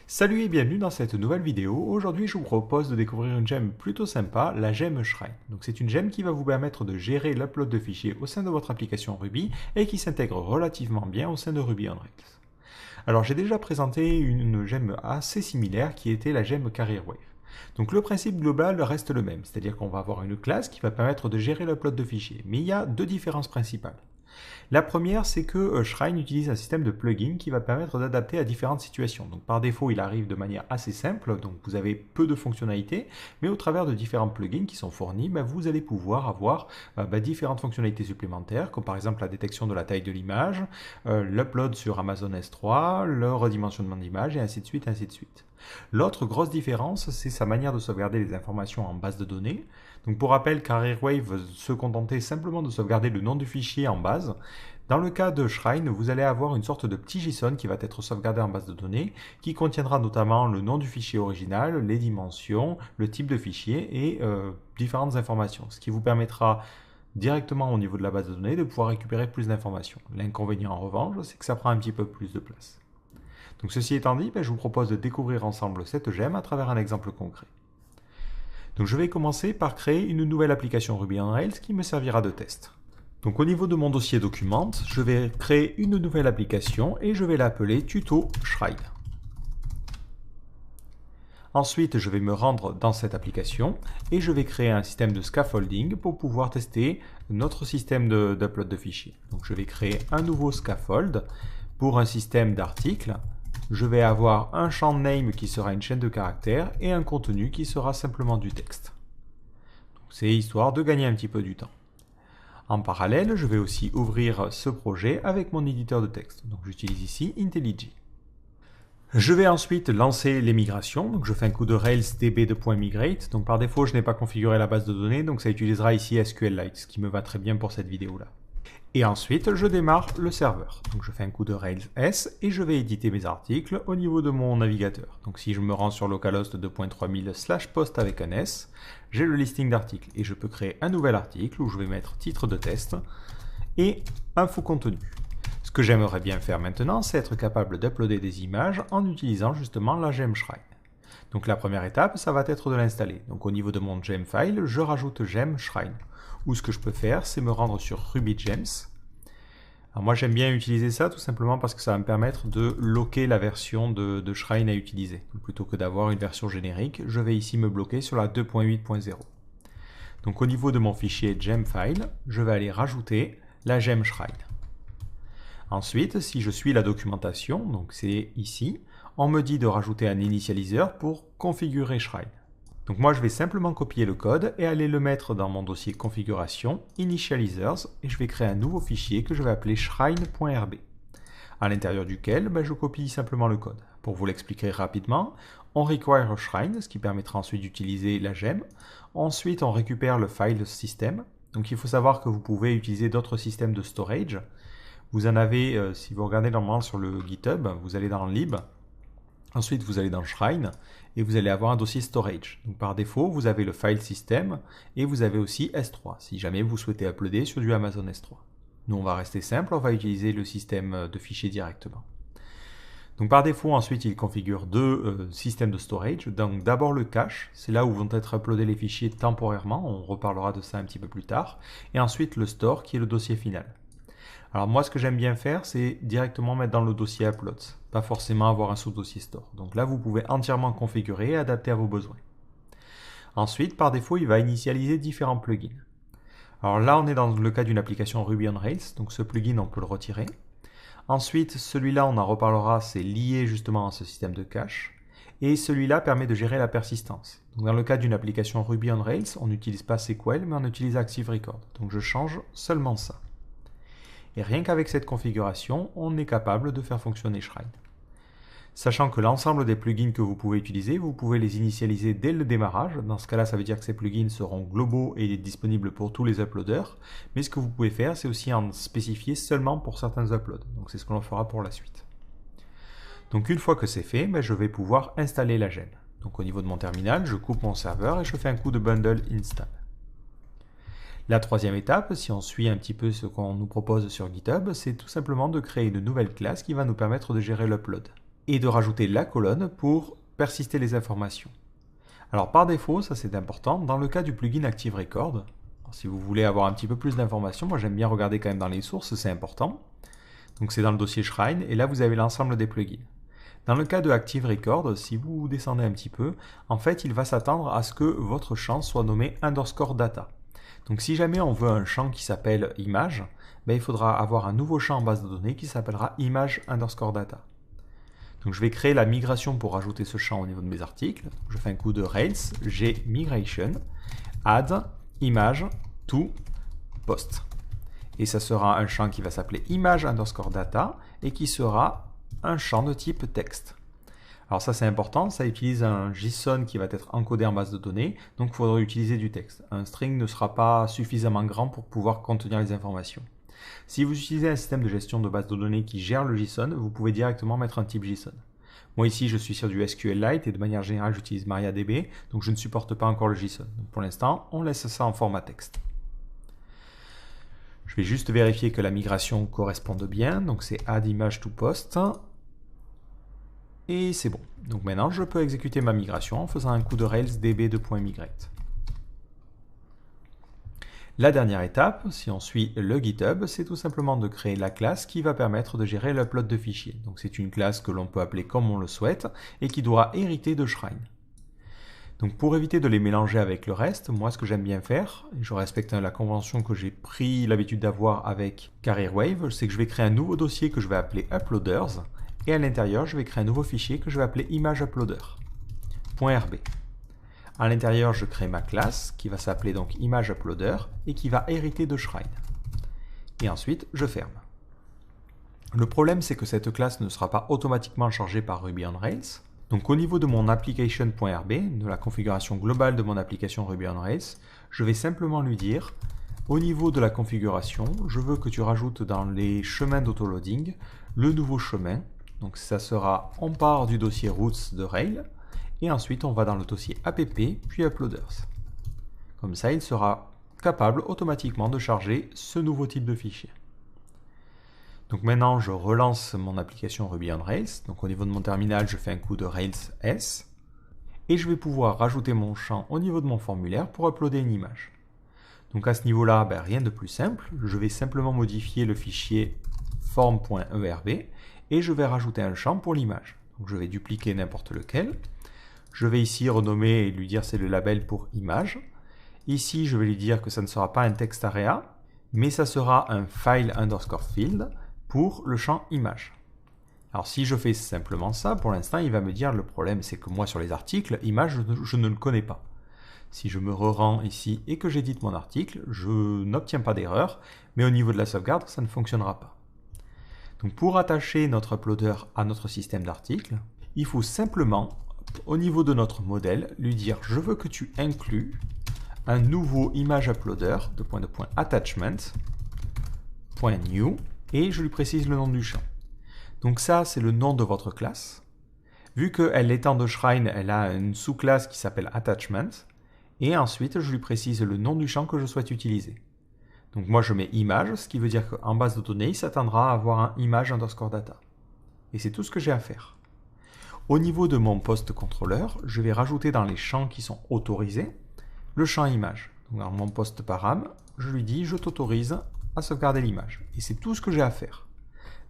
Salut et bienvenue dans cette nouvelle vidéo. Aujourd'hui, je vous propose de découvrir une gemme plutôt sympa, la gemme Shrine. Donc c'est une gemme qui va vous permettre de gérer l'upload de fichiers au sein de votre application Ruby et qui s'intègre relativement bien au sein de Ruby on Rails. Alors j'ai déjà présenté une gemme assez similaire qui était la gemme Career Wave. Donc le principe global reste le même, c'est-à-dire qu'on va avoir une classe qui va permettre de gérer l'upload de fichiers. Mais il y a deux différences principales. La première, c'est que Shrine utilise un système de plugin qui va permettre d'adapter à différentes situations. Donc par défaut, il arrive de manière assez simple, donc vous avez peu de fonctionnalités, mais au travers de différents plugins qui sont fournis, vous allez pouvoir avoir différentes fonctionnalités supplémentaires, comme par exemple la détection de la taille de l'image, l'upload sur Amazon S3, le redimensionnement d'image, et ainsi de suite, ainsi de suite. L'autre grosse différence, c'est sa manière de sauvegarder les informations en base de données. Donc pour rappel, CareerWave se contentait simplement de sauvegarder le nom du fichier en base. Dans le cas de Shrine, vous allez avoir une sorte de petit JSON qui va être sauvegardé en base de données, qui contiendra notamment le nom du fichier original, les dimensions, le type de fichier et différentes informations, ce qui vous permettra directement au niveau de la base de données de pouvoir récupérer plus d'informations. L'inconvénient en revanche, c'est que ça prend un petit peu plus de place. Donc ceci étant dit, je vous propose de découvrir ensemble cette gemme à travers un exemple concret. Donc je vais commencer par créer une nouvelle application Ruby on Rails qui me servira de test. Donc au niveau de mon dossier Documents, je vais créer une nouvelle application et je vais l'appeler Tuto Shrine. Ensuite, je vais me rendre dans cette application et je vais créer un système de scaffolding pour pouvoir tester notre système d'upload de fichiers. Donc je vais créer un nouveau scaffold pour un système d'articles. Je vais avoir un champ name qui sera une chaîne de caractères et un contenu qui sera simplement du texte. C'est histoire de gagner un petit peu du temps. En parallèle, je vais aussi ouvrir ce projet avec mon éditeur de texte. Donc j'utilise ici IntelliJ. Je vais ensuite lancer les migrations. Donc je fais un coup de Rails db2.migrate. Donc par défaut, je n'ai pas configuré la base de données, donc ça utilisera ici SQLite, ce qui me va très bien pour cette vidéo-là. Et ensuite, je démarre le serveur. Donc je fais un coup de Rails S et je vais éditer mes articles au niveau de mon navigateur. Donc si je me rends sur localhost 2.3000/post avec un S, j'ai le listing d'articles et je peux créer un nouvel article où je vais mettre titre de test et info contenu. Ce que j'aimerais bien faire maintenant, c'est être capable d'uploader des images en utilisant justement la gemme Shrine. Donc la première étape, ça va être de l'installer. Donc au niveau de mon gem file, je rajoute gem Shrine. Ou ce que je peux faire, c'est me rendre sur Ruby Gems. Alors moi j'aime bien utiliser ça tout simplement parce que ça va me permettre de locker la version de Shrine à utiliser. Donc, plutôt que d'avoir une version générique, je vais ici me bloquer sur la 2.8.0. Donc au niveau de mon fichier gemfile, je vais aller rajouter la gem Shrine. Ensuite, si je suis la documentation, donc c'est ici, on me dit de rajouter un initialiseur pour configurer Shrine. Donc moi je vais simplement copier le code et aller le mettre dans mon dossier configuration, initializers, et je vais créer un nouveau fichier que je vais appeler shrine.rb, à l'intérieur duquel je copie simplement le code. Pour vous l'expliquer rapidement, on require Shrine, ce qui permettra ensuite d'utiliser la gemme. Ensuite on récupère le file system. Donc il faut savoir que vous pouvez utiliser d'autres systèmes de storage. Vous en avez, si vous regardez normalement sur le GitHub, vous allez dans lib. Ensuite, vous allez dans Shrine et vous allez avoir un dossier storage. Donc, par défaut, vous avez le file system et vous avez aussi S3 si jamais vous souhaitez uploader sur du Amazon S3. Nous, on va rester simple, on va utiliser le système de fichiers directement. Donc, par défaut, ensuite, il configure deux systèmes de storage. Donc, d'abord le cache, c'est là où vont être uploadés les fichiers temporairement. On reparlera de ça un petit peu plus tard. Et ensuite, le store qui est le dossier final. Alors moi, ce que j'aime bien faire, c'est directement mettre dans le dossier uploads, pas forcément avoir un sous-dossier store. Donc là, vous pouvez entièrement configurer et adapter à vos besoins. Ensuite, par défaut, il va initialiser différents plugins. Alors là, on est dans le cas d'une application Ruby on Rails, donc ce plugin, on peut le retirer. Ensuite, celui-là, on en reparlera, c'est lié justement à ce système de cache. Et celui-là permet de gérer la persistance. Donc dans le cas d'une application Ruby on Rails, on n'utilise pas SQL, mais on utilise Active Record. Donc je change seulement ça. Et rien qu'avec cette configuration, on est capable de faire fonctionner Shrine. Sachant que l'ensemble des plugins que vous pouvez utiliser, vous pouvez les initialiser dès le démarrage. Dans ce cas-là, ça veut dire que ces plugins seront globaux et disponibles pour tous les uploaders. Mais ce que vous pouvez faire, c'est aussi en spécifier seulement pour certains uploads. Donc c'est ce que l'on fera pour la suite. Donc une fois que c'est fait, je vais pouvoir installer la gemme. Donc au niveau de mon terminal, je coupe mon serveur et je fais un coup de bundle install. La troisième étape, si on suit un petit peu ce qu'on nous propose sur GitHub, c'est tout simplement de créer une nouvelle classe qui va nous permettre de gérer l'upload. et de rajouter la colonne pour persister les informations. Alors par défaut, ça c'est important, dans le cas du plugin Active Record, si vous voulez avoir un petit peu plus d'informations, moi j'aime bien regarder quand même dans les sources, c'est important. Donc c'est dans le dossier Shrine, et là vous avez l'ensemble des plugins. Dans le cas de Active Record, si vous descendez un petit peu, en fait il va s'attendre à ce que votre champ soit nommé _data. Donc si jamais on veut un champ qui s'appelle image, il faudra avoir un nouveau champ en base de données qui s'appellera image_data. Donc je vais créer la migration pour rajouter ce champ au niveau de mes articles. Je fais un coup de Rails, G migration, add image to post. Et ça sera un champ qui va s'appeler image_data et qui sera un champ de type texte. Alors ça c'est important, ça utilise un JSON qui va être encodé en base de données, donc il faudra utiliser du texte. Un string ne sera pas suffisamment grand pour pouvoir contenir les informations. Si vous utilisez un système de gestion de base de données qui gère le JSON, vous pouvez directement mettre un type JSON. Moi ici je suis sur du SQLite et de manière générale j'utilise MariaDB, donc je ne supporte pas encore le JSON. Donc pour l'instant on laisse ça en format texte. Je vais juste vérifier que la migration corresponde bien, donc c'est add image to post. Et c'est bon. Donc maintenant, je peux exécuter ma migration en faisant un coup de Rails db2.migrate. La dernière étape, si on suit le GitHub, c'est tout simplement de créer la classe qui va permettre de gérer l'upload de fichiers. Donc c'est une classe que l'on peut appeler comme on le souhaite et qui doit hériter de Shrine. Donc pour éviter de les mélanger avec le reste, moi ce que j'aime bien faire, et je respecte la convention que j'ai pris l'habitude d'avoir avec CareerWave, c'est que je vais créer un nouveau dossier que je vais appeler uploaders. Et à l'intérieur, je vais créer un nouveau fichier que je vais appeler imageuploader.rb. À l'intérieur, je crée ma classe qui va s'appeler donc imageuploader et qui va hériter de Shrine. Et ensuite, je ferme. Le problème, c'est que cette classe ne sera pas automatiquement chargée par Ruby on Rails. Donc au niveau de mon application.rb, de la configuration globale de mon application Ruby on Rails, je vais simplement lui dire, au niveau de la configuration, je veux que tu rajoutes dans les chemins d'autoloading le nouveau chemin. Donc ça sera, on part du dossier routes de Rails, et ensuite on va dans le dossier app, puis uploaders. Comme ça, il sera capable automatiquement de charger ce nouveau type de fichier. Donc maintenant, je relance mon application Ruby on Rails. Donc au niveau de mon terminal, je fais un coup de Rails S, et je vais pouvoir rajouter mon champ au niveau de mon formulaire pour uploader une image. Donc à ce niveau-là, rien de plus simple. Je vais simplement modifier le fichier form.erb, et je vais rajouter un champ pour l'image. Donc je vais dupliquer n'importe lequel. Je vais ici renommer et lui dire c'est le label pour image. Ici, je vais lui dire que ça ne sera pas un text area, mais ça sera un file_field pour le champ image. Alors si je fais simplement ça, pour l'instant, il va me dire le problème c'est que moi sur les articles, image, je ne le connais pas. Si je me rends ici et que j'édite mon article, je n'obtiens pas d'erreur, mais au niveau de la sauvegarde, ça ne fonctionnera pas. Donc pour attacher notre uploader à notre système d'articles, il faut simplement, au niveau de notre modèle, lui dire je veux que tu inclues un nouveau image uploader attachment.new et je lui précise le nom du champ. Donc ça c'est le nom de votre classe. Vu qu'elle étant de Shrine, elle a une sous-classe qui s'appelle attachment et ensuite je lui précise le nom du champ que je souhaite utiliser. Donc moi je mets image, ce qui veut dire qu'en base de données, il s'attendra à avoir un image_data. Et c'est tout ce que j'ai à faire. Au niveau de mon post contrôleur, je vais rajouter dans les champs qui sont autorisés, le champ image. Donc dans mon post param, je lui dis je t'autorise à sauvegarder l'image. Et c'est tout ce que j'ai à faire.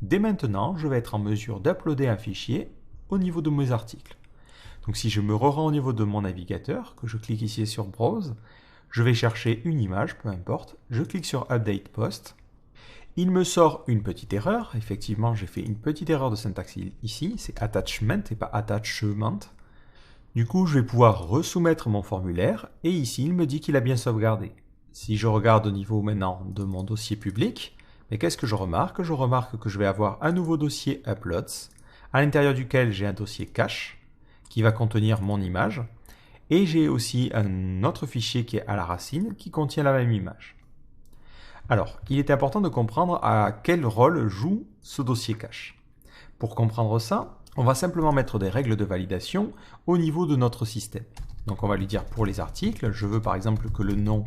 Dès maintenant, je vais être en mesure d'uploader un fichier au niveau de mes articles. Donc si je me rends au niveau de mon navigateur, que je clique ici sur Browse, je vais chercher une image, peu importe, je clique sur Update Post. Il me sort une petite erreur, effectivement j'ai fait une petite erreur de syntaxe ici, c'est attachment et pas attachment. Du coup je vais pouvoir resoumettre mon formulaire et ici il me dit qu'il a bien sauvegardé. Si je regarde au niveau maintenant de mon dossier public, mais qu'est-ce que je remarque? Je remarque que je vais avoir un nouveau dossier Uploads, à l'intérieur duquel j'ai un dossier cache qui va contenir mon image. Et j'ai aussi un autre fichier qui est à la racine qui contient la même image. Alors, il est important de comprendre à quel rôle joue ce dossier cache. Pour comprendre ça, on va simplement mettre des règles de validation au niveau de notre système. Donc on va lui dire pour les articles, je veux par exemple que le nom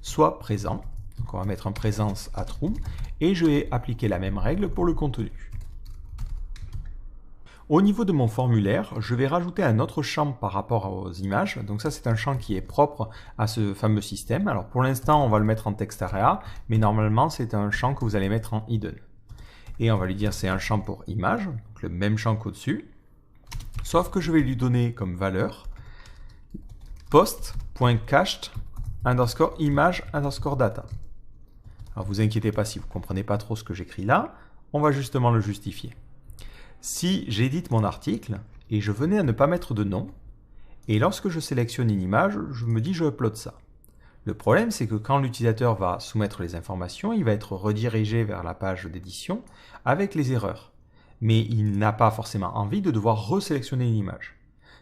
soit présent. Donc on va mettre en présence à true et je vais appliquer la même règle pour le contenu. Au niveau de mon formulaire, je vais rajouter un autre champ par rapport aux images. Donc ça, c'est un champ qui est propre à ce fameux système. Alors pour l'instant, on va le mettre en text area, mais normalement, c'est un champ que vous allez mettre en hidden. Et on va lui dire c'est un champ pour image, donc le même champ qu'au-dessus. Sauf que je vais lui donner comme valeur post.cached underscore image underscore data. Alors vous inquiétez pas si vous ne comprenez pas trop ce que j'écris là, on va justement le justifier. Si j'édite mon article et je venais à ne pas mettre de nom, et lorsque je sélectionne une image, je me dis je upload ça. Le problème, c'est que quand l'utilisateur va soumettre les informations, il va être redirigé vers la page d'édition avec les erreurs. Mais il n'a pas forcément envie de devoir resélectionner une image.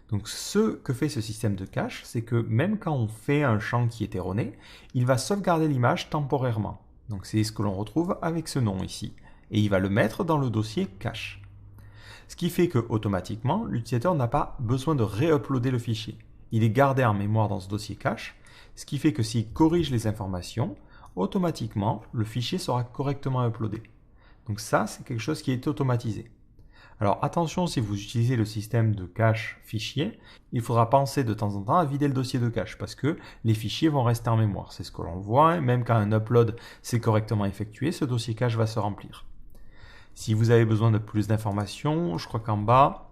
Donc ce que fait ce système de cache, c'est que même quand on fait un champ qui est erroné, il va sauvegarder l'image temporairement. Donc c'est ce que l'on retrouve avec ce nom ici. Et il va le mettre dans le dossier cache. Ce qui fait que automatiquement, l'utilisateur n'a pas besoin de réuploader le fichier. Il est gardé en mémoire dans ce dossier cache, ce qui fait que s'il corrige les informations, automatiquement, le fichier sera correctement uploadé. Donc ça, c'est quelque chose qui est automatisé. Alors attention, si vous utilisez le système de cache fichier, il faudra penser de temps en temps à vider le dossier de cache parce que les fichiers vont rester en mémoire. C'est ce que l'on voit, hein. Même quand un upload s'est correctement effectué, ce dossier cache va se remplir. Si vous avez besoin de plus d'informations, je crois qu'en bas,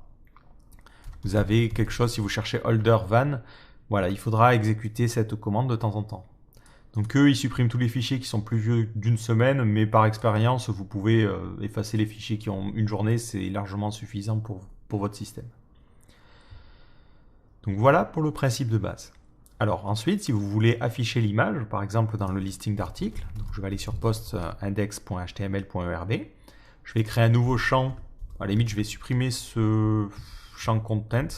vous avez quelque chose, si vous cherchez holder van, voilà, il faudra exécuter cette commande de temps en temps. Donc eux, ils suppriment tous les fichiers qui sont plus vieux d'une semaine, mais par expérience, vous pouvez effacer les fichiers qui ont une journée, c'est largement suffisant pour votre système. Donc voilà pour le principe de base. Alors ensuite, si vous voulez afficher l'image, par exemple dans le listing d'articles, donc je vais aller sur post.index.html.erb, je vais créer un nouveau champ. À la limite, je vais supprimer ce champ content.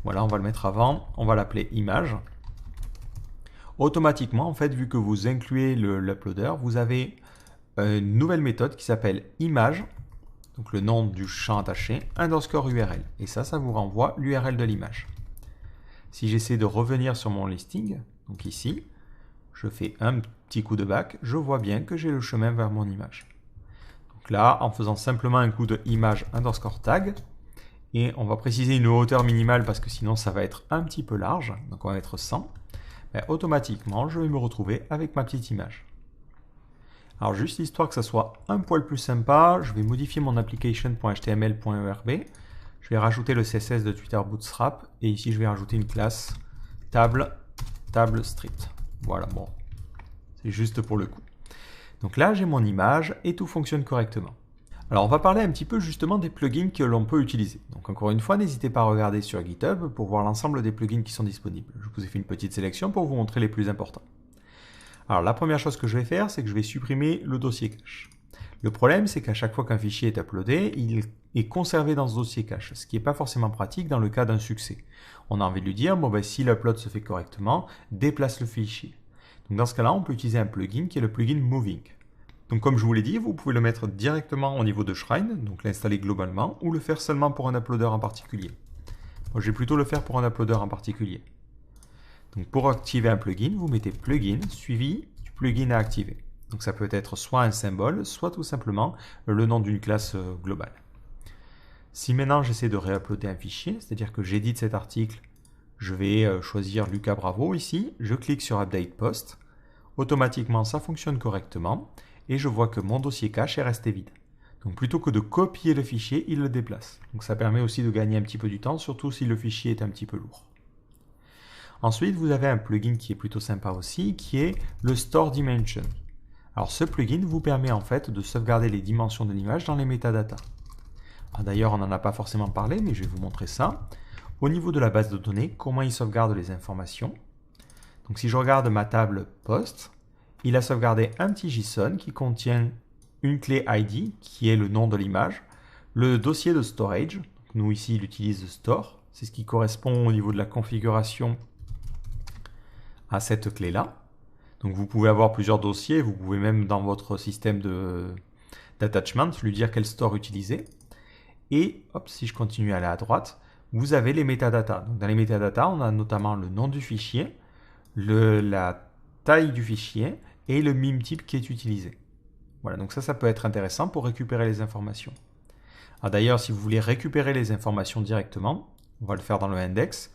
Voilà, on va le mettre avant. On va l'appeler image. Automatiquement, en fait, vu que vous incluez l'uploader, vous avez une nouvelle méthode qui s'appelle image, donc le nom du champ attaché, underscore URL. Et ça vous renvoie l'URL de l'image. Si j'essaie de revenir sur mon listing, donc ici, je fais un petit coup de back, je vois bien que j'ai le chemin vers mon image. Donc là, en faisant simplement un coup de image underscore tag, et on va préciser une hauteur minimale parce que sinon ça va être un petit peu large, donc on va mettre 100, ben, automatiquement je vais me retrouver avec ma petite image. Alors juste histoire que ça soit un poil plus sympa, je vais modifier mon application.html.erb, je vais rajouter le CSS de Twitter Bootstrap, et ici je vais rajouter une classe table strict. Voilà, bon, c'est juste pour le coup. Donc là, j'ai mon image et tout fonctionne correctement. Alors, on va parler un petit peu justement des plugins que l'on peut utiliser. Donc encore une fois, n'hésitez pas à regarder sur GitHub pour voir l'ensemble des plugins qui sont disponibles. Je vous ai fait une petite sélection pour vous montrer les plus importants. Alors la première chose que je vais faire, c'est que je vais supprimer le dossier cache. Le problème, c'est qu'à chaque fois qu'un fichier est uploadé, il est conservé dans ce dossier cache, ce qui n'est pas forcément pratique dans le cas d'un succès. On a envie de lui dire, bon ben, si l'upload se fait correctement, déplace le fichier. Donc dans ce cas-là, on peut utiliser un plugin qui est le plugin Moving. Donc comme je vous l'ai dit, vous pouvez le mettre directement au niveau de Shrine, donc l'installer globalement, ou le faire seulement pour un uploader en particulier. Moi, je vais plutôt le faire pour un uploader en particulier. Donc pour activer un plugin, vous mettez plugin suivi du plugin à activer. Donc ça peut être soit un symbole, soit tout simplement le nom d'une classe globale. Si maintenant j'essaie de réuploader un fichier, c'est-à-dire que j'édite cet article, je vais choisir Lucas Bravo ici, je clique sur Update Post, automatiquement ça fonctionne correctement et je vois que mon dossier cache est resté vide. Donc plutôt que de copier le fichier, il le déplace. Donc ça permet aussi de gagner un petit peu du temps, surtout si le fichier est un petit peu lourd. Ensuite, vous avez un plugin qui est plutôt sympa aussi, qui est le Store Dimension. Alors ce plugin vous permet en fait de sauvegarder les dimensions de l'image dans les métadatas. D'ailleurs, on n'en a pas forcément parlé, mais je vais vous montrer ça. Au niveau de la base de données, comment il sauvegarde les informations. Donc si je regarde ma table post, il a sauvegardé un petit JSON qui contient une clé ID, qui est le nom de l'image, le dossier de storage, nous ici il utilise store, c'est ce qui correspond au niveau de la configuration à cette clé-là. Donc vous pouvez avoir plusieurs dossiers, vous pouvez même dans votre système d'attachment lui dire quel store utiliser. Et hop, si je continue à aller à droite, vous avez les métadatas. Donc dans les métadatas, on a notamment le nom du fichier, la taille du fichier et le meme type qui est utilisé. Voilà, donc ça peut être intéressant pour récupérer les informations. D'ailleurs, si vous voulez récupérer les informations directement, on va le faire dans le index,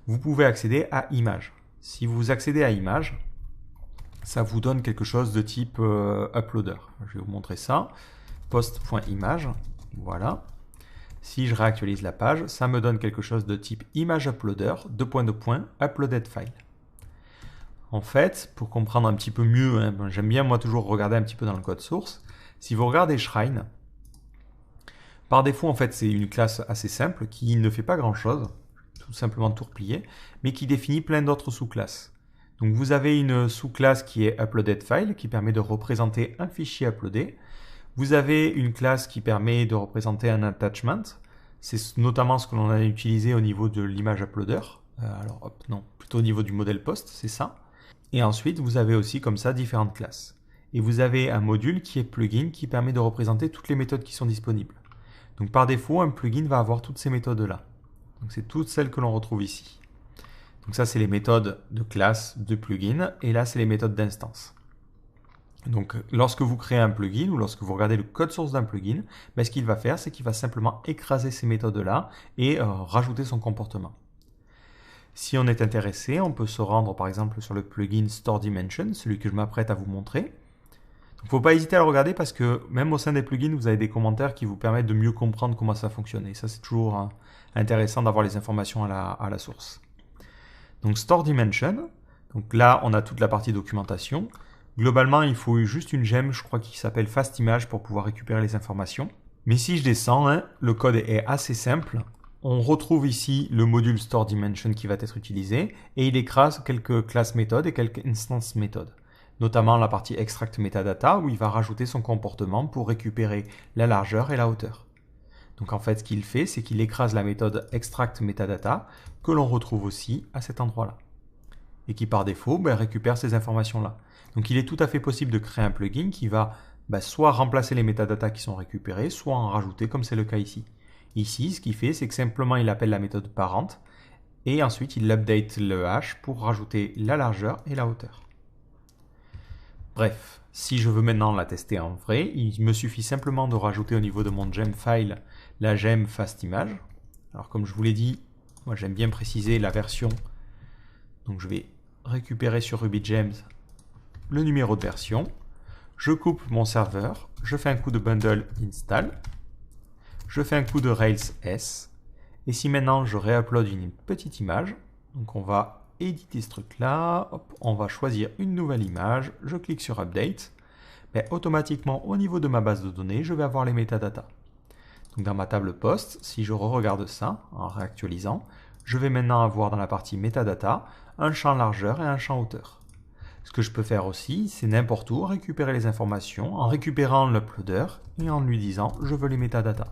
vous pouvez accéder à Images. Si vous accédez à Images, ça vous donne quelque chose de type Uploader. Je vais vous montrer ça. Post.image, voilà. Si je réactualise la page, ça me donne quelque chose de type Image Uploader, Uploaded File. En fait, pour comprendre un petit peu mieux, hein, j'aime bien moi toujours regarder un petit peu dans le code source. Si vous regardez Shrine, par défaut, en fait, c'est une classe assez simple qui ne fait pas grand-chose, tout simplement tourplier, mais qui définit plein d'autres sous-classes. Donc vous avez une sous-classe qui est Uploaded File, qui permet de représenter un fichier uploadé. Vous avez une classe qui permet de représenter un attachment. C'est notamment ce que l'on a utilisé au niveau de l'image uploader. Alors, hop, non, plutôt au niveau du modèle post, c'est ça. Et ensuite, vous avez aussi comme ça différentes classes. Et vous avez un module qui est plugin qui permet de représenter toutes les méthodes qui sont disponibles. Donc par défaut, un plugin va avoir toutes ces méthodes-là. Donc c'est toutes celles que l'on retrouve ici. Donc ça, c'est les méthodes de classe de plugin, et là, c'est les méthodes d'instance. Donc lorsque vous créez un plugin, ou lorsque vous regardez le code source d'un plugin, ce qu'il va faire, c'est qu'il va simplement écraser ces méthodes-là et rajouter son comportement. Si on est intéressé, on peut se rendre par exemple sur le plugin Store Dimension, celui que je m'apprête à vous montrer. Il ne faut pas hésiter à le regarder parce que même au sein des plugins, vous avez des commentaires qui vous permettent de mieux comprendre comment ça fonctionne. Et ça, c'est toujours intéressant d'avoir les informations à la source. Donc Store Dimension, donc là, on a toute la partie documentation. Globalement, il faut juste une gemme, je crois, qui s'appelle Fast Image pour pouvoir récupérer les informations. Mais si je descends, hein, le code est assez simple. On retrouve ici le module Store Dimension qui va être utilisé et il écrase quelques classes méthodes et quelques instances méthodes. Notamment la partie Extract Metadata où il va rajouter son comportement pour récupérer la largeur et la hauteur. Donc en fait, ce qu'il fait, c'est qu'il écrase la méthode Extract Metadata que l'on retrouve aussi à cet endroit-là. Et qui par défaut récupère ces informations-là. Donc il est tout à fait possible de créer un plugin qui va soit remplacer les métadatas qui sont récupérés, soit en rajouter comme c'est le cas ici. Ici, ce qu'il fait, c'est que simplement il appelle la méthode parente et ensuite il update le hash pour rajouter la largeur et la hauteur. Bref, si je veux maintenant la tester en vrai, il me suffit simplement de rajouter au niveau de mon gem file la gem fast image. Alors comme je vous l'ai dit, moi j'aime bien préciser la version. Donc je vais récupérer sur RubyGems le numéro de version. Je coupe mon serveur, je fais un coup de bundle install. Je fais un coup de Rails S. Et si maintenant je réupload une petite image, donc on va éditer ce truc-là, on va choisir une nouvelle image, je clique sur Update, automatiquement au niveau de ma base de données, je vais avoir les métadatas. Donc dans ma table post, si je re-regarde ça en réactualisant, je vais maintenant avoir dans la partie métadata un champ largeur et un champ hauteur. Ce que je peux faire aussi, c'est n'importe où récupérer les informations en récupérant l'uploader et en lui disant je veux les métadatas.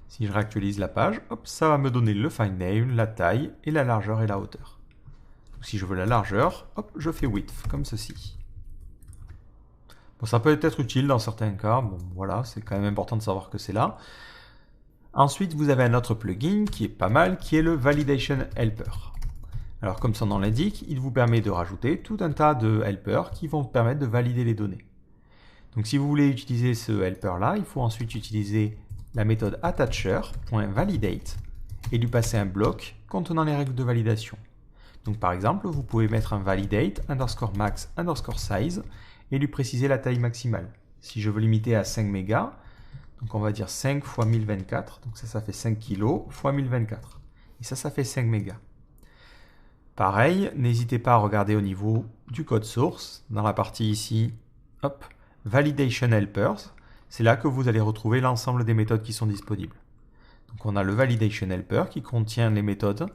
Si je réactualise la page, ça va me donner le file name, la taille et la largeur et la hauteur. Donc, si je veux la largeur, je fais width comme ceci. Bon, ça peut être utile dans certains cas. Bon, voilà, c'est quand même important de savoir que c'est là. Ensuite, vous avez un autre plugin qui est pas mal, qui est le Validation Helper. Alors, comme son nom l'indique, il vous permet de rajouter tout un tas de helpers qui vont vous permettre de valider les données. Donc, si vous voulez utiliser ce helper-là, il faut ensuite utiliser la méthode attacher.validate et lui passer un bloc contenant les règles de validation. Donc par exemple, vous pouvez mettre un validate underscore max underscore size et lui préciser la taille maximale. Si je veux limiter à 5 mégas, donc on va dire 5 x 1024, donc ça fait 5 kg x 1024. Et ça fait 5 mégas. Pareil, n'hésitez pas à regarder au niveau du code source, dans la partie ici, Validation Helpers. C'est là que vous allez retrouver l'ensemble des méthodes qui sont disponibles. Donc on a le Validation Helper qui contient les méthodes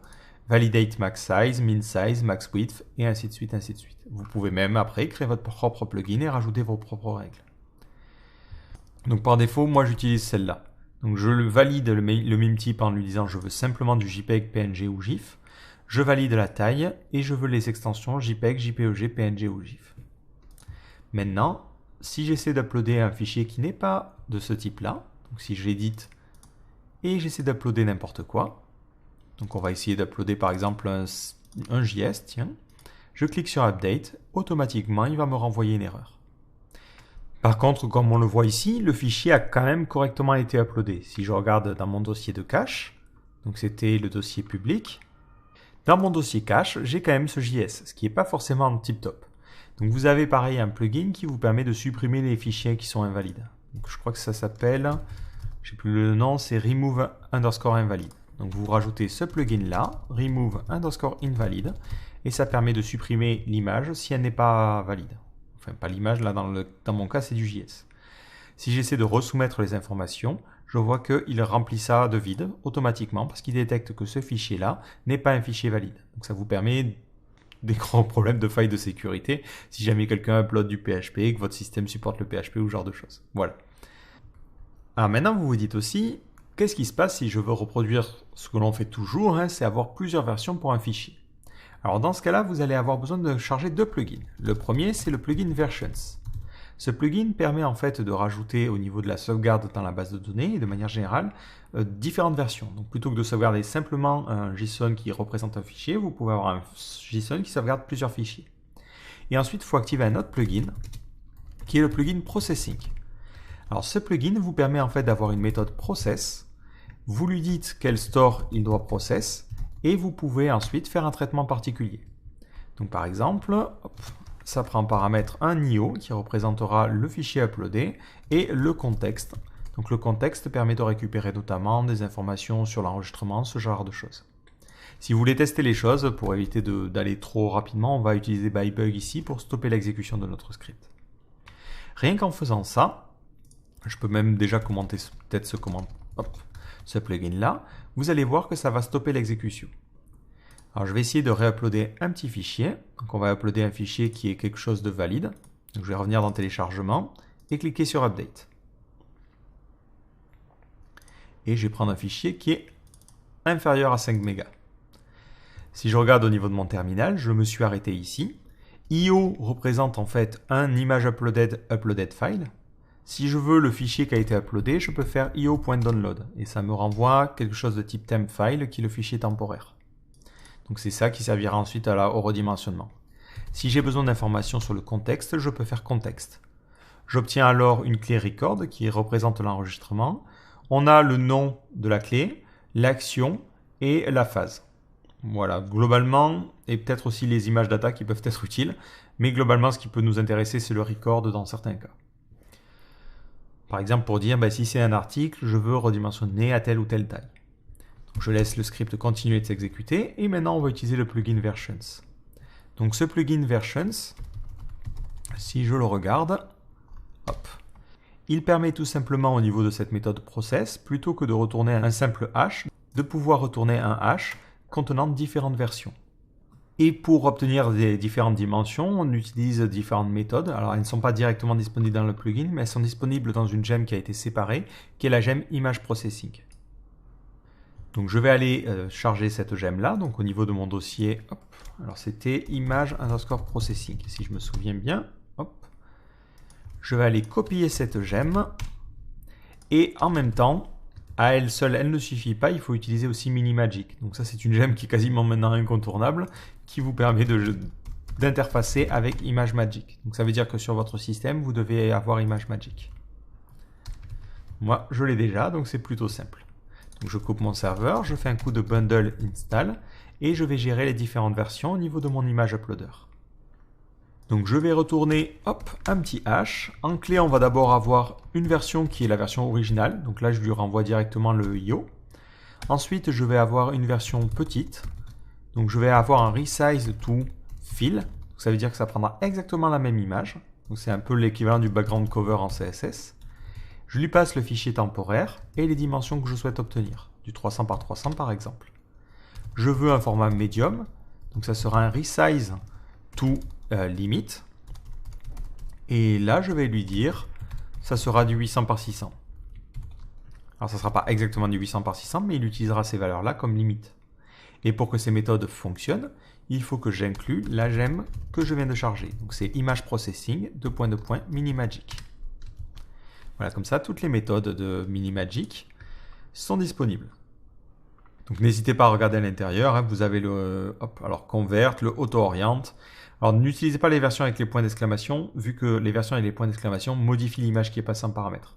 Validate Max Size, Min Size, Max Width, et ainsi de suite, ainsi de suite. Vous pouvez même après créer votre propre plugin et rajouter vos propres règles. Donc par défaut, moi j'utilise celle-là. Donc je valide le meme type en lui disant je veux simplement du JPEG, PNG ou GIF. Je valide la taille et je veux les extensions JPEG, JPEG, PNG ou GIF. Maintenant, si j'essaie d'uploader un fichier qui n'est pas de ce type-là, donc si je l'édite et j'essaie d'uploader n'importe quoi, donc on va essayer d'uploader par exemple un JS, tiens, je clique sur Update, automatiquement il va me renvoyer une erreur. Par contre, comme on le voit ici, le fichier a quand même correctement été uploadé. Si je regarde dans mon dossier de cache, donc c'était le dossier public, dans mon dossier cache, j'ai quand même ce JS, ce qui n'est pas forcément tip-top. Donc vous avez pareil un plugin qui vous permet de supprimer les fichiers qui sont invalides. Donc je crois que ça s'appelle, je sais plus le nom, c'est remove _ invalid. Donc vous rajoutez ce plugin là, remove _ invalid, et ça permet de supprimer l'image si elle n'est pas valide. Enfin pas l'image, là dans mon cas c'est du JS. Si j'essaie de resoumettre les informations, je vois qu'il remplit ça de vide automatiquement parce qu'il détecte que ce fichier là n'est pas un fichier valide. Donc ça vous permet des grands problèmes de failles de sécurité si jamais quelqu'un upload du PHP et que votre système supporte le PHP ou ce genre de choses. Voilà. Alors maintenant, vous vous dites aussi, qu'est-ce qui se passe si je veux reproduire ce que l'on fait toujours, c'est avoir plusieurs versions pour un fichier. Alors dans ce cas-là, vous allez avoir besoin de charger deux plugins. Le premier, c'est le plugin Versions. Ce plugin permet en fait de rajouter au niveau de la sauvegarde dans la base de données et de manière générale différentes versions. Donc plutôt que de sauvegarder simplement un JSON qui représente un fichier, vous pouvez avoir un JSON qui sauvegarde plusieurs fichiers. Et ensuite, il faut activer un autre plugin qui est le plugin Processing. Alors ce plugin vous permet en fait d'avoir une méthode process. Vous lui dites quel store il doit process et vous pouvez ensuite faire un traitement particulier. Donc par exemple, hop, ça prend en paramètre un IO qui représentera le fichier uploadé et le contexte. Donc le contexte permet de récupérer notamment des informations sur l'enregistrement, ce genre de choses. Si vous voulez tester les choses, pour éviter d'aller trop rapidement, on va utiliser ByBug ici pour stopper l'exécution de notre script. Rien qu'en faisant ça, je peux même déjà commenter peut-être ce plugin là, vous allez voir que ça va stopper l'exécution. Alors je vais essayer de réuploader un petit fichier. Donc on va uploader un fichier qui est quelque chose de valide. Donc je vais revenir dans téléchargement et cliquer sur Update. Et je vais prendre un fichier qui est inférieur à 5 mégas. Si je regarde au niveau de mon terminal, je me suis arrêté ici. IO représente en fait un image uploaded file. Si je veux le fichier qui a été uploadé, je peux faire io.download et ça me renvoie quelque chose de type temp file qui est le fichier temporaire. Donc c'est ça qui servira ensuite au redimensionnement. Si j'ai besoin d'informations sur le contexte, je peux faire context. J'obtiens alors une clé record qui représente l'enregistrement. On a le nom de la clé, l'action et la phase. Voilà, globalement, et peut-être aussi les images data qui peuvent être utiles, mais globalement ce qui peut nous intéresser c'est le record dans certains cas. Par exemple pour dire si c'est un article, je veux redimensionner à telle ou telle taille. Donc, je laisse le script continuer de s'exécuter et maintenant on va utiliser le plugin Versions. Donc ce plugin Versions, si je le regarde, hop, il permet tout simplement au niveau de cette méthode process, plutôt que de retourner un simple hash, de pouvoir retourner un hash contenant différentes versions. Et pour obtenir des différentes dimensions, on utilise différentes méthodes. Alors elles ne sont pas directement disponibles dans le plugin, mais elles sont disponibles dans une gemme qui a été séparée, qui est la gemme Image Processing. Donc je vais aller charger cette gemme là, donc au niveau de mon dossier, hop, alors c'était Image _ Processing, si je me souviens bien, hop, je vais aller copier cette gemme, et en même temps, à elle seule, elle ne suffit pas, il faut utiliser aussi Minimagick. Donc ça c'est une gemme qui est quasiment maintenant incontournable, qui vous permet d'interfacer avec ImageMagick. Donc ça veut dire que sur votre système, vous devez avoir ImageMagick. Moi, je l'ai déjà, donc c'est plutôt simple. Donc je coupe mon serveur, je fais un coup de bundle install, et je vais gérer les différentes versions au niveau de mon image uploader. Donc je vais retourner un petit hash. En clé, on va d'abord avoir une version qui est la version originale. Donc là, je lui renvoie directement le IO. Ensuite, je vais avoir une version petite. Donc je vais avoir un resize to fill. Donc, ça veut dire que ça prendra exactement la même image. Donc c'est un peu l'équivalent du background cover en CSS. Je lui passe le fichier temporaire et les dimensions que je souhaite obtenir. Du 300 par 300 par exemple. Je veux un format medium. Donc ça sera un resize to limit. Et là, je vais lui dire, ça sera du 800 par 600. Alors, ça ne sera pas exactement du 800 par 600, mais il utilisera ces valeurs-là comme limite. Et pour que ces méthodes fonctionnent, il faut que j'inclue la gemme que je viens de charger. Donc, c'est Image Processing, Minimagick. Voilà, comme ça, toutes les méthodes de Minimagick sont disponibles. Donc n'hésitez pas à regarder à l'intérieur, hein, vous avez le alors convert, le auto-orient. Alors n'utilisez pas les versions avec les points d'exclamation, vu que les versions avec les points d'exclamation modifient l'image qui est passée en paramètres.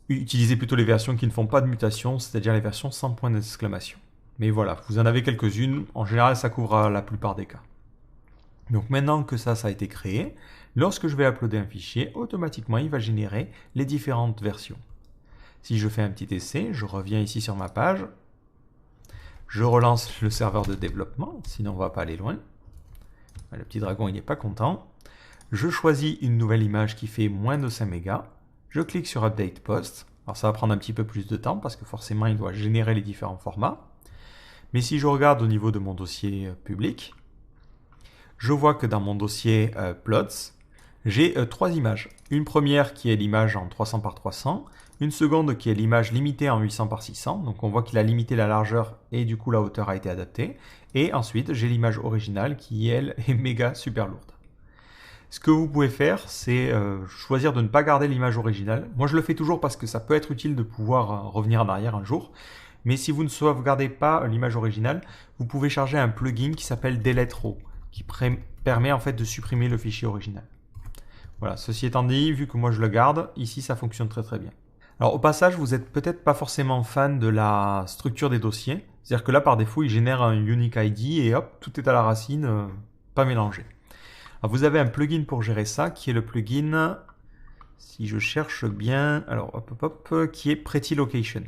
Utilisez plutôt les versions qui ne font pas de mutation, c'est-à-dire les versions sans point d'exclamation. Mais voilà, vous en avez quelques-unes, en général ça couvre la plupart des cas. Donc maintenant que ça a été créé, lorsque je vais uploader un fichier, automatiquement il va générer les différentes versions. Si je fais un petit essai, je reviens ici sur ma page, je relance le serveur de développement, sinon on ne va pas aller loin. Le petit dragon il n'est pas content. Je choisis une nouvelle image qui fait moins de 5 mégas. Je clique sur Update Post. Alors ça va prendre un petit peu plus de temps parce que forcément il doit générer les différents formats. Mais si je regarde au niveau de mon dossier public, je vois que dans mon dossier Plots, j'ai 3 images. Une première qui est l'image en 300 par 300, une seconde qui est l'image limitée en 800 par 600, donc on voit qu'il a limité la largeur et du coup la hauteur a été adaptée. Et ensuite j'ai l'image originale qui elle est méga super lourde. Ce que vous pouvez faire, c'est choisir de ne pas garder l'image originale. Moi je le fais toujours parce que ça peut être utile de pouvoir revenir en arrière un jour. Mais si vous ne sauvegardez pas l'image originale, vous pouvez charger un plugin qui s'appelle Delete Raw, qui permet en fait de supprimer le fichier original. Voilà, ceci étant dit, vu que moi je le garde, ici ça fonctionne très très bien. Alors au passage, vous n'êtes peut-être pas forcément fan de la structure des dossiers. C'est-à-dire que là, par défaut, il génère un unique ID et hop, tout est à la racine, pas mélangé. Alors, vous avez un plugin pour gérer ça, qui est le plugin, si je cherche bien, alors qui est Pretty Location.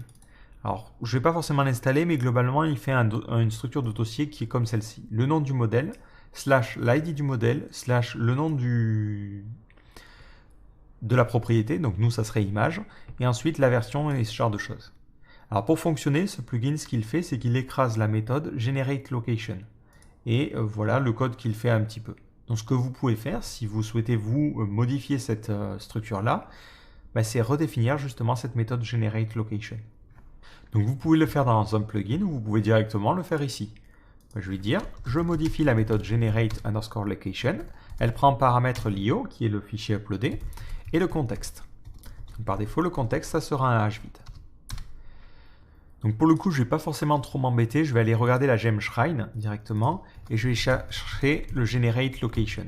Alors, je ne vais pas forcément l'installer, mais globalement, il fait une structure de dossier qui est comme celle-ci. Le nom du modèle, / l'ID du modèle, / le nom de la propriété, donc nous ça serait image, et ensuite la version et ce genre de choses. Alors pour fonctionner, ce plugin, ce qu'il fait, c'est qu'il écrase la méthode GenerateLocation. Et voilà le code qu'il fait un petit peu. Donc ce que vous pouvez faire, si vous souhaitez vous modifier cette structure-là, c'est redéfinir justement cette méthode GenerateLocation. Donc vous pouvez le faire dans un plugin ou vous pouvez directement le faire ici. Je vais dire, je modifie la méthode generate_location. Elle prend en paramètre l'IO, qui est le fichier uploadé, et le contexte. Donc, par défaut, le contexte, ça sera un hash vide. Donc pour le coup, je ne vais pas forcément trop m'embêter, je vais aller regarder la gem shrine directement, et je vais chercher le generate location.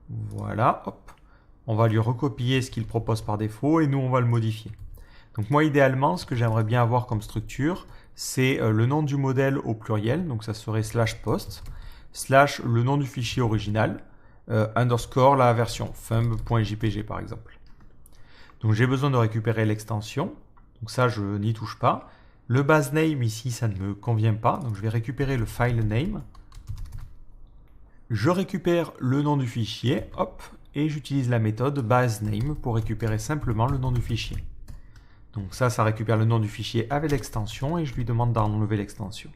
Voilà, hop. On va lui recopier ce qu'il propose par défaut, et nous, on va le modifier. Donc moi, idéalement, ce que j'aimerais bien avoir comme structure, c'est le nom du modèle au pluriel, donc ça serait /post, / le nom du fichier original, underscore la version, thumb.jpg par exemple. Donc j'ai besoin de récupérer l'extension, donc ça je n'y touche pas. Le base name ici, ça ne me convient pas, donc je vais récupérer le file name. Je récupère le nom du fichier, hop, et j'utilise la méthode base name pour récupérer simplement le nom du fichier. Donc ça récupère le nom du fichier avec l'extension et je lui demande d'enlever l'extension.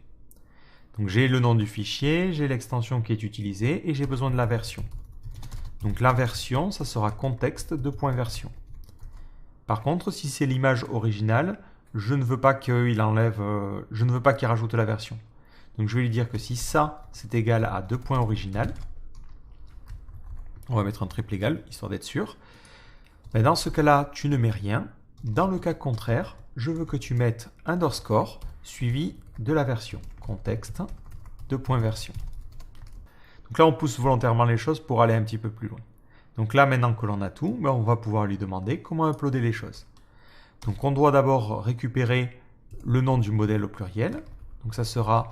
Donc j'ai le nom du fichier, j'ai l'extension qui est utilisée et j'ai besoin de la version. Donc la version, ça sera contexte .version. Par contre, si c'est l'image originale, je ne veux pas qu'il enlève, je ne veux pas qu'il rajoute la version. Donc je vais lui dire que si ça, c'est égal à .original, on va mettre un triple égal, histoire d'être sûr. Mais dans ce cas-là, tu ne mets rien. Dans le cas contraire, je veux que tu mettes underscore suivi de la version. Contexte .version. Donc là, on pousse volontairement les choses pour aller un petit peu plus loin. Donc là, maintenant que l'on a tout, on va pouvoir lui demander comment uploader les choses. Donc on doit d'abord récupérer le nom du modèle au pluriel. Donc ça sera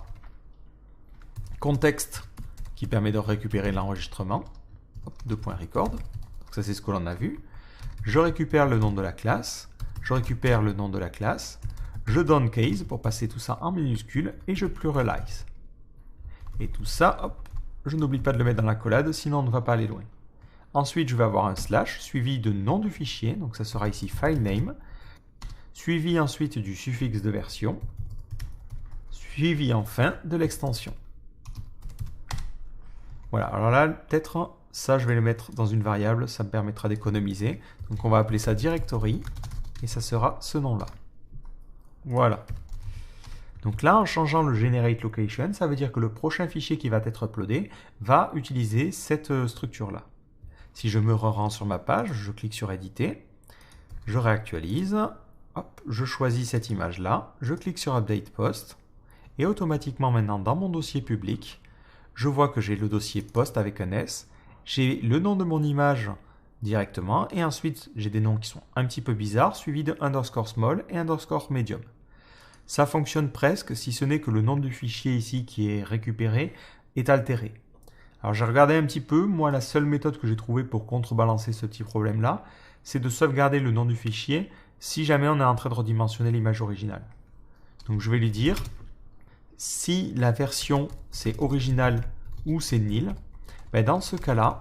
contexte qui permet de récupérer l'enregistrement. .record. Donc ça, c'est ce que l'on a vu. Je récupère le nom de la classe. Je récupère le nom de la classe. Je donne case pour passer tout ça en minuscule et je pluralise. Et tout ça, hop, je n'oublie pas de le mettre dans l'accolade, sinon on ne va pas aller loin. Ensuite, je vais avoir un / suivi de nom du fichier, donc ça sera ici file name, suivi ensuite du suffixe de version, suivi enfin de l'extension. Voilà, alors là, peut-être ça, je vais le mettre dans une variable, ça me permettra d'économiser. Donc on va appeler ça directory et ça sera ce nom-là. Voilà. Donc là, en changeant le generate location, ça veut dire que le prochain fichier qui va être uploadé va utiliser cette structure-là. Si je me rends sur ma page, je clique sur éditer, je réactualise, hop, je choisis cette image-là, je clique sur update post, Et automatiquement maintenant dans mon dossier public, je vois que j'ai le dossier post avec un S, j'ai le nom de mon image directement, et ensuite j'ai des noms qui sont un petit peu bizarres, suivis de underscore small et underscore medium. Ça fonctionne presque, si ce n'est que le nom du fichier ici qui est récupéré est altéré. Alors j'ai regardé un petit peu, moi la seule méthode que j'ai trouvée pour contrebalancer ce petit problème-là, c'est de sauvegarder le nom du fichier si jamais on est en train de redimensionner l'image originale. Donc je vais lui dire, si la version c'est original ou c'est nil, ben dans ce cas-là,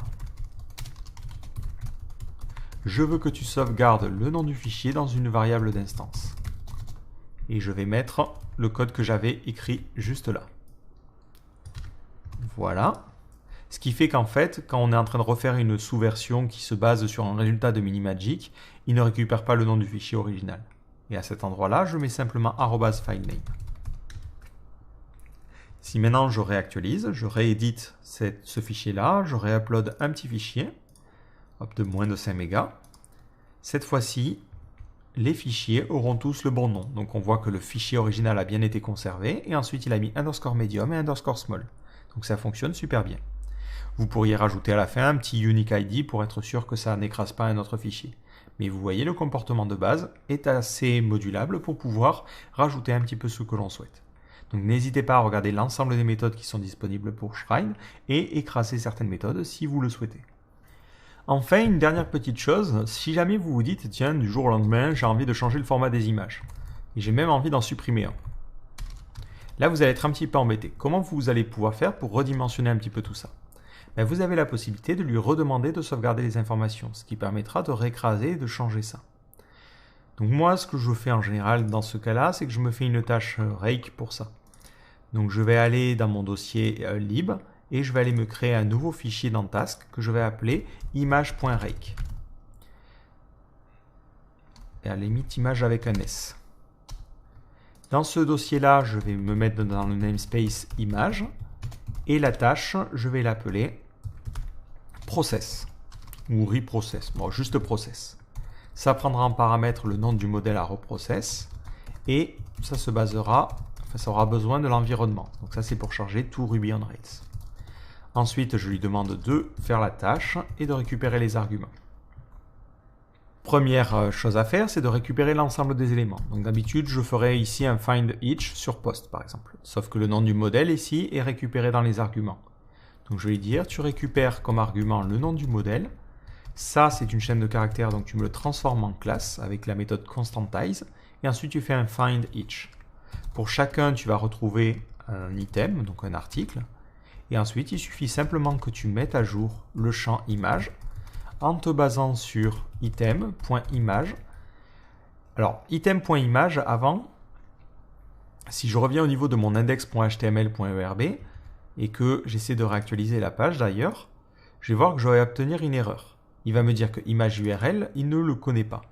je veux que tu sauvegardes le nom du fichier dans une variable d'instance. Et je vais mettre le code que j'avais écrit juste là. Voilà. Ce qui fait qu'en fait, quand on est en train de refaire une sous-version qui se base sur un résultat de Minimagic, il ne récupère pas le nom du fichier original. Et à cet endroit-là, je mets simplement @filename. Si maintenant je réactualise, je réédite ce fichier-là, je réupload un petit fichier, de moins de 5 mégas. Cette fois-ci, les fichiers auront tous le bon nom. Donc on voit que le fichier original a bien été conservé, et ensuite il a mis underscore medium et underscore small. Donc ça fonctionne super bien. Vous pourriez rajouter à la fin un petit unique ID pour être sûr que ça n'écrase pas un autre fichier. Mais vous voyez, le comportement de base est assez modulable pour pouvoir rajouter un petit peu ce que l'on souhaite. Donc n'hésitez pas à regarder l'ensemble des méthodes qui sont disponibles pour Shrine et écraser certaines méthodes si vous le souhaitez. Enfin, une dernière petite chose, si jamais vous vous dites, tiens, du jour au lendemain, j'ai envie de changer le format des images, et j'ai même envie d'en supprimer un. Là, vous allez être un petit peu embêté. Comment vous allez pouvoir faire pour redimensionner un petit peu tout ça? Ben, vous avez la possibilité de lui redemander de sauvegarder les informations, ce qui permettra de réécraser et de changer ça. Donc moi, ce que je fais en général dans ce cas-là, c'est que je me fais une tâche rake pour ça. Donc je vais aller dans mon dossier lib, et je vais aller me créer un nouveau fichier dans Task que je vais appeler image.rake. Et à la limite, image avec un S. Dans ce dossier-là, je vais me mettre dans le namespace image, et la tâche, je vais l'appeler process, ou reprocess, bon, juste process. Ça prendra en paramètre le nom du modèle à reprocess, et ça se basera, ça aura besoin de l'environnement. Donc ça, c'est pour charger tout Ruby on Rails. Ensuite, je lui demande de faire la tâche et de récupérer les arguments. Première chose à faire, c'est de récupérer l'ensemble des éléments. Donc d'habitude, je ferai ici un find each sur post, par exemple. Sauf que le nom du modèle ici est récupéré dans les arguments. Donc je vais lui dire, tu récupères comme argument le nom du modèle. Ça, c'est une chaîne de caractères, donc tu me le transformes en classe avec la méthode constantize. Et ensuite, tu fais un find each. Pour chacun, tu vas retrouver un item, donc un article. Et ensuite, il suffit simplement que tu mettes à jour le champ image en te basant sur item.image. Alors, item.image, avant, si je reviens au niveau de mon index.html.erb et que j'essaie de réactualiser la page d'ailleurs, je vais voir que je vais obtenir une erreur. Il va me dire que image URL, il ne le connaît pas.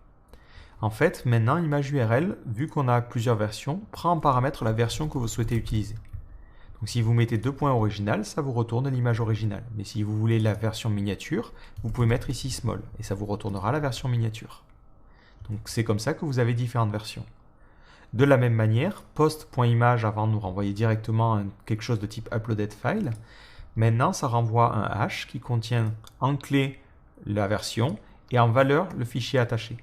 En fait, maintenant, image URL, vu qu'on a plusieurs versions, prend en paramètre la version que vous souhaitez utiliser. Donc si vous mettez 2 points original, ça vous retourne l'image originale. Mais si vous voulez la version miniature, vous pouvez mettre ici small et ça vous retournera la version miniature. Donc c'est comme ça que vous avez différentes versions. De la même manière, post.image avant nous renvoyait directement quelque chose de type uploaded file. Maintenant, ça renvoie un hash qui contient en clé la version et en valeur le fichier attaché.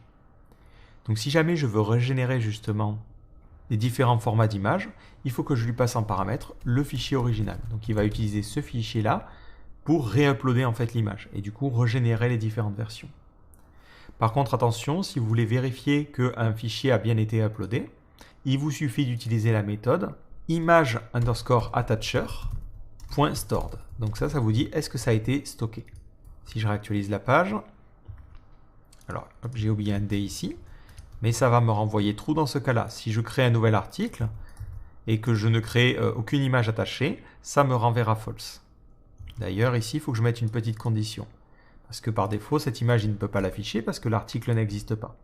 Donc si jamais je veux régénérer justement les différents formats d'images, il faut que je lui passe en paramètre le fichier original. Donc il va utiliser ce fichier-là pour réuploader en fait l'image et du coup régénérer les différentes versions. Par contre, attention, si vous voulez vérifier qu'un fichier a bien été uploadé, il vous suffit d'utiliser la méthode image_attacher.stored. Donc ça vous dit est-ce que ça a été stocké. Si je réactualise la page, alors j'ai oublié un D ici, mais ça va me renvoyer true dans ce cas-là. Si je crée un nouvel article et que je ne crée aucune image attachée, ça me renverra false. D'ailleurs, ici, il faut que je mette une petite condition. Parce que par défaut, cette image, il ne peut pas l'afficher parce que l'article n'existe pas.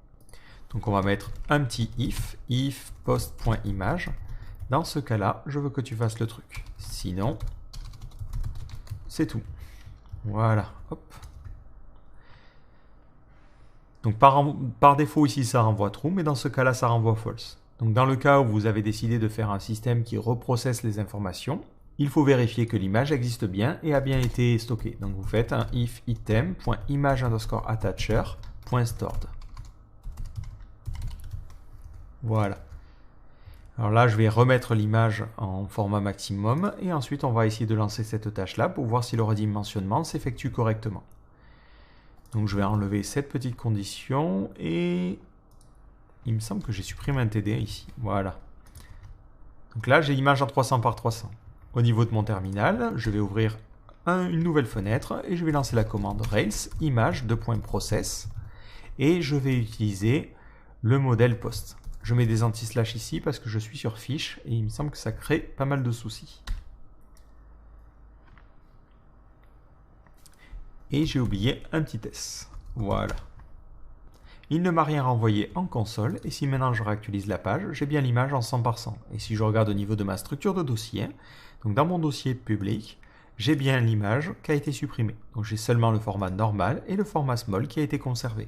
Donc on va mettre un petit if post.image. Dans ce cas-là, je veux que tu fasses le truc. Sinon, c'est tout. Voilà, hop. Donc par défaut ici ça renvoie true, mais dans ce cas-là ça renvoie false. Donc Donc dans le cas où vous avez décidé de faire un système qui reprocesse les informations, il faut vérifier que l'image existe bien et a bien été stockée. Donc vous faites un if item.image_attacher.stored. Voilà. Alors là, je vais remettre l'image en format maximum et ensuite on va essayer de lancer cette tâche-là pour voir si le redimensionnement s'effectue correctement. Donc je vais enlever cette petite condition et il me semble que j'ai supprimé un TD ici. Voilà. Donc là, j'ai l'image en 300 par 300. Au niveau de mon terminal, je vais ouvrir une nouvelle fenêtre et je vais lancer la commande Rails image::process et je vais utiliser le modèle post. Je mets des anti-slash ici parce que je suis sur fiche et il me semble que ça crée pas mal de soucis. Et j'ai oublié un petit S. Voilà. Il ne m'a rien renvoyé en console et si maintenant je réactualise la page, j'ai bien l'image en 100 par 100. Et si je regarde au niveau de ma structure de dossier, donc dans mon dossier public, j'ai bien l'image qui a été supprimée. Donc j'ai seulement le format normal et le format small qui a été conservé.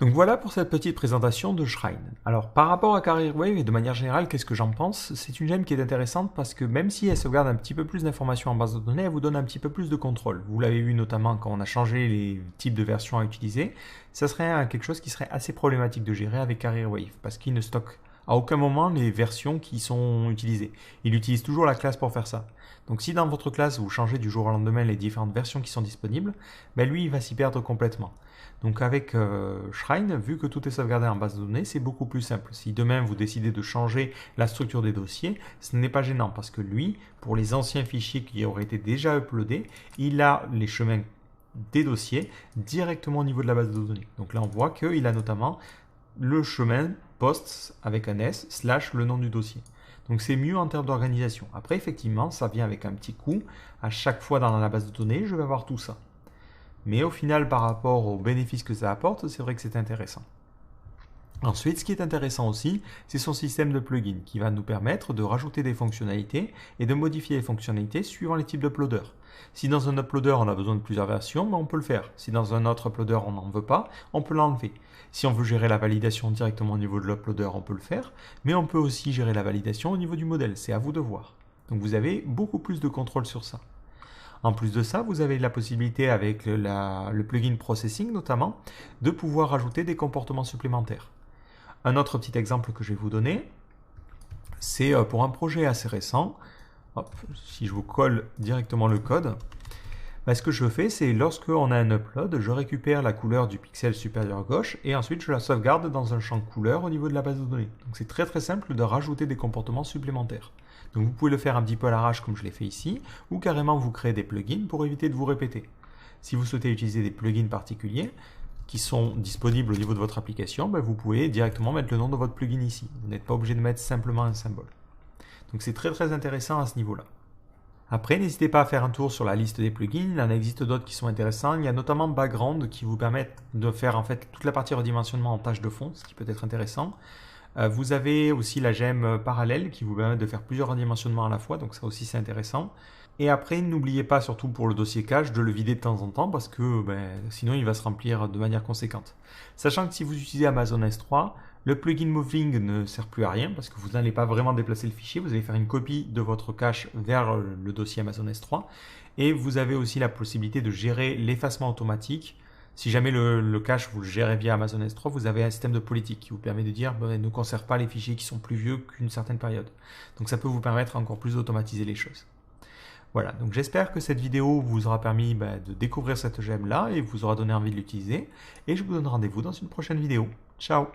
Donc voilà pour cette petite présentation de Shrine. Alors par rapport à CareerWave et de manière générale, qu'est-ce que j'en pense? C'est une gemme qui est intéressante parce que même si elle sauvegarde un petit peu plus d'informations en base de données, elle vous donne un petit peu plus de contrôle. Vous l'avez vu notamment quand on a changé les types de versions à utiliser, ça serait quelque chose qui serait assez problématique de gérer avec CareerWave parce qu'il ne stocke à aucun moment les versions qui sont utilisées. Il utilise toujours la classe pour faire ça. Donc si dans votre classe vous changez du jour au lendemain les différentes versions qui sont disponibles, ben lui il va s'y perdre complètement. Donc avec Shrine, vu que tout est sauvegardé en base de données, c'est beaucoup plus simple. Si demain vous décidez de changer la structure des dossiers, ce n'est pas gênant parce que lui, pour les anciens fichiers qui auraient été déjà uploadés, il a les chemins des dossiers directement au niveau de la base de données. Donc là on voit qu'il a notamment le chemin post avec un S / le nom du dossier. Donc c'est mieux en termes d'organisation. Après effectivement ça vient avec un petit coût. À chaque fois dans la base de données je vais avoir tout ça. Mais au final, par rapport aux bénéfices que ça apporte, c'est vrai que c'est intéressant. Ensuite, ce qui est intéressant aussi, c'est son système de plugins qui va nous permettre de rajouter des fonctionnalités et de modifier les fonctionnalités suivant les types d'uploaders. Si dans un uploader, on a besoin de plusieurs versions, ben on peut le faire. Si dans un autre uploader, on n'en veut pas, on peut l'enlever. Si on veut gérer la validation directement au niveau de l'uploader, on peut le faire. Mais on peut aussi gérer la validation au niveau du modèle. C'est à vous de voir. Donc vous avez beaucoup plus de contrôle sur ça. En plus de ça, vous avez la possibilité avec le plugin Processing notamment, de pouvoir ajouter des comportements supplémentaires. Un autre petit exemple que je vais vous donner, c'est pour un projet assez récent. Hop, si je vous colle directement le code, ce que je fais, c'est lorsqu'on a un upload, je récupère la couleur du pixel supérieur gauche et ensuite je la sauvegarde dans un champ couleur au niveau de la base de données. Donc c'est très très simple de rajouter des comportements supplémentaires. Donc vous pouvez le faire un petit peu à l'arrache comme je l'ai fait ici, ou carrément vous créer des plugins pour éviter de vous répéter. Si vous souhaitez utiliser des plugins particuliers qui sont disponibles au niveau de votre application, vous pouvez directement mettre le nom de votre plugin ici. Vous n'êtes pas obligé de mettre simplement un symbole. Donc c'est très très intéressant à ce niveau-là. Après, n'hésitez pas à faire un tour sur la liste des plugins, il en existe d'autres qui sont intéressants. Il y a notamment Background qui vous permettent de faire en fait toute la partie redimensionnement en tâche de fond, ce qui peut être intéressant. Vous avez aussi la gemme parallèle qui vous permet de faire plusieurs redimensionnements à la fois, donc ça aussi c'est intéressant. Et après, n'oubliez pas, surtout pour le dossier cache, de le vider de temps en temps parce que sinon il va se remplir de manière conséquente. Sachant que si vous utilisez Amazon S3, le plugin Moving ne sert plus à rien parce que vous n'allez pas vraiment déplacer le fichier, vous allez faire une copie de votre cache vers le dossier Amazon S3 et vous avez aussi la possibilité de gérer l'effacement automatique. Si jamais le cache vous le gérez via Amazon S3, vous avez un système de politique qui vous permet de dire ne conserve pas les fichiers qui sont plus vieux qu'une certaine période. Donc ça peut vous permettre encore plus d'automatiser les choses. Voilà, donc j'espère que cette vidéo vous aura permis de découvrir cette gemme là et vous aura donné envie de l'utiliser. Et je vous donne rendez-vous dans une prochaine vidéo. Ciao!